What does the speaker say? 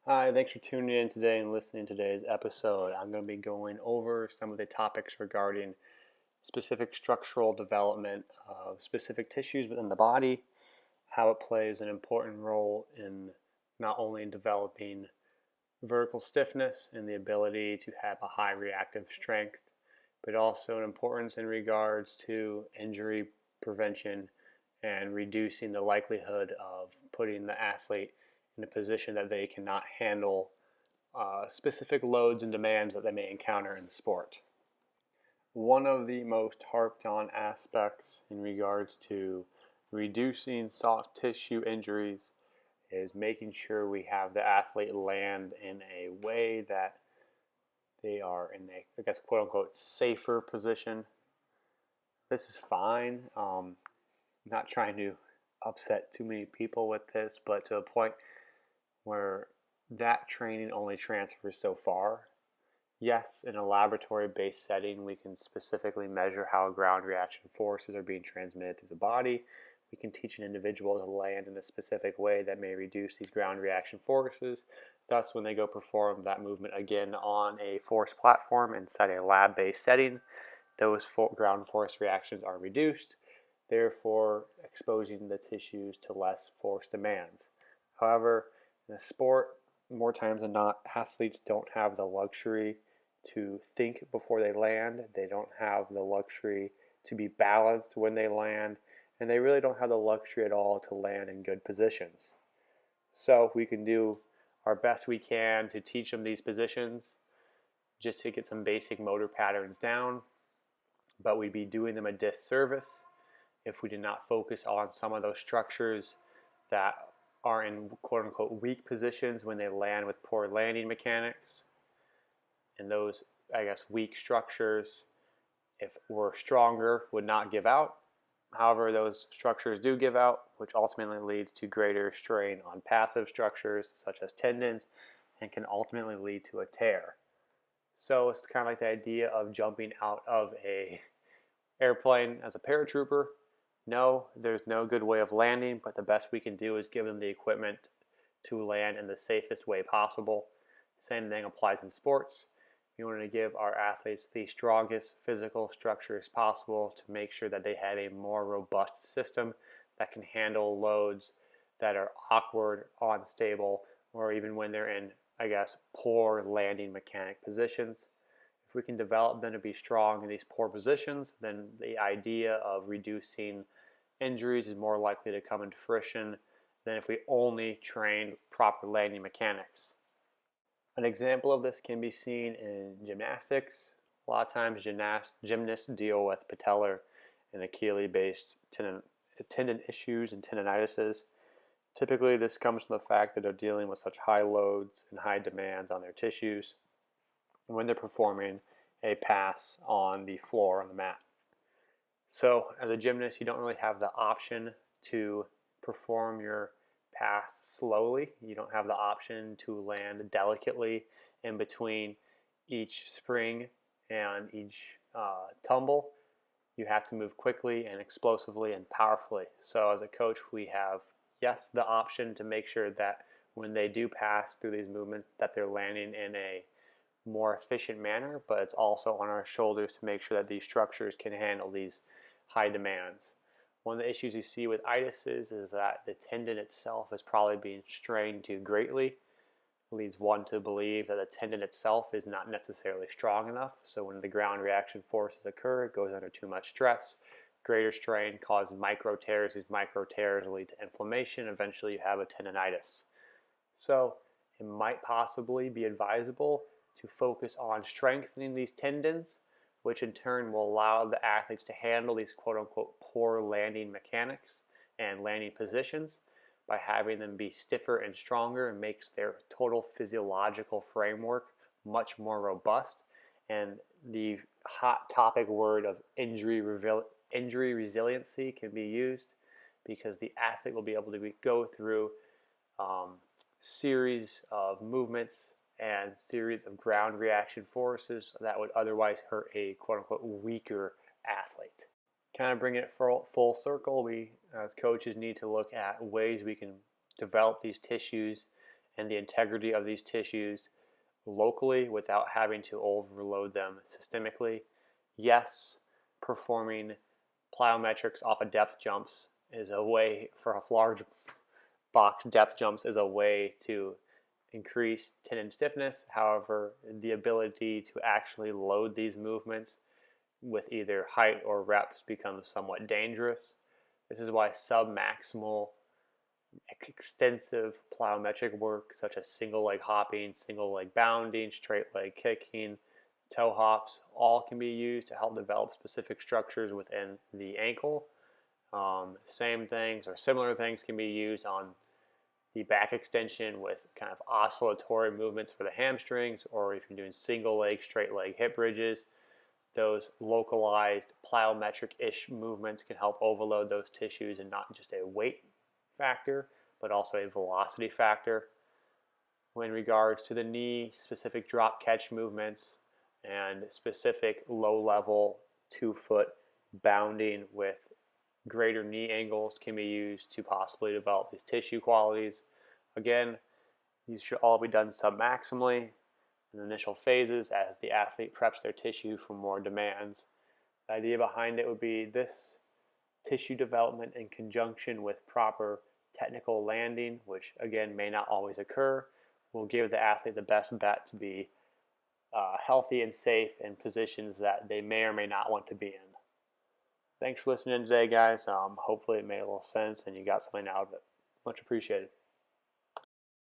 Hi, thanks for tuning in today and listening to today's episode. I'm going to be going over some of the topics regarding specific structural development of specific tissues within the body, how it plays an important role in not only developing vertical stiffness and the ability to have a high reactive strength, but also an importance in regards to injury prevention and reducing the likelihood of putting the athlete in a position that they cannot handle specific loads and demands that they may encounter in the sport. One of the most harped on aspects in regards to reducing soft tissue injuries is making sure we have the athlete land in a way that they are in a, I guess, quote unquote, safer position. This is fine. Not trying to upset too many people with this, but to a point where that training only transfers so far. Yes, in a laboratory-based setting, we can specifically measure how ground reaction forces are being transmitted through the body. We can teach an individual to land in a specific way that may reduce these ground reaction forces. Thus, when they go perform that movement again on a force platform inside a lab-based setting, those ground force reactions are reduced, therefore exposing the tissues to less force demands. However, in a sport, more times than not, athletes don't have the luxury to think before they land. They don't have the luxury to be balanced when they land, and they really don't have the luxury at all to land in good positions. So we can do our best we can to teach them these positions just to get some basic motor patterns down, but we'd be doing them a disservice if we did not focus on some of those structures that are in quote unquote weak positions when they land with poor landing mechanics. And those, I guess, weak structures, if we're stronger, would not give out. However, those structures do give out, which ultimately leads to greater strain on passive structures such as tendons and can ultimately lead to a tear. So it's kind of like the idea of jumping out of a airplane as a paratrooper. No, there's no good way of landing, but the best we can do is give them the equipment to land in the safest way possible. Same thing applies in sports. We want to give our athletes the strongest physical structures possible to make sure that they have a more robust system that can handle loads that are awkward, unstable, or even when they're in, I guess, poor landing mechanic positions. If we can develop them to be strong in these poor positions, then the idea of reducing injuries is more likely to come into fruition than if we only trained proper landing mechanics. An example of this can be seen in gymnastics. A lot of times gymnasts deal with patellar and Achilles-based tendon issues and tendinitises. Typically, this comes from the fact that they're dealing with such high loads and high demands on their tissues when they're performing a pass on the floor on the mat. So as a gymnast, you don't really have the option to perform your pass slowly. You don't have the option to land delicately in between each spring and each tumble. You have to move quickly and explosively and powerfully. So as a coach, we have, yes, the option to make sure that when they do pass through these movements that they're landing in a more efficient manner, but it's also on our shoulders to make sure that these structures can handle these high demands. One of the issues you see with itises is that the tendon itself is probably being strained too greatly. It leads one to believe that the tendon itself is not necessarily strong enough. So when the ground reaction forces occur, it goes under too much stress. Greater strain causes micro tears. These micro tears lead to inflammation. Eventually you have a tendonitis. So it might possibly be advisable to focus on strengthening these tendons, which in turn will allow the athletes to handle these quote unquote poor landing mechanics and landing positions by having them be stiffer and stronger, and makes their total physiological framework much more robust. And the hot topic word of injury resiliency can be used because the athlete will be able to go through series of movements and series of ground reaction forces that would otherwise hurt a quote unquote weaker athlete. Kind of bringing it full circle, we as coaches need to look at ways we can develop these tissues and the integrity of these tissues locally without having to overload them systemically. Yes, performing plyometrics off of depth jumps is a way for a large box depth jumps is a way to increase tendon stiffness. However, the ability to actually load these movements with either height or reps becomes somewhat dangerous. This is why submaximal extensive plyometric work such as single leg hopping, single leg bounding, straight leg kicking, toe hops, all can be used to help develop specific structures within the ankle. Same things or similar things can be used on the back extension with kind of oscillatory movements for the hamstrings, or if you're doing single leg, straight leg hip bridges, those localized plyometric-ish movements can help overload those tissues and not just a weight factor, but also a velocity factor. In regards to the knee, specific drop catch movements and specific low-level 2-foot bounding with greater knee angles can be used to possibly develop these tissue qualities. Again, these should all be done submaximally in the initial phases as the athlete preps their tissue for more demands. The idea behind it would be this tissue development in conjunction with proper technical landing, which again may not always occur, will give the athlete the best bet to be healthy and safe in positions that they may or may not want to be in. Thanks for listening today, guys. Hopefully it made a little sense and you got something out of it. Much appreciated.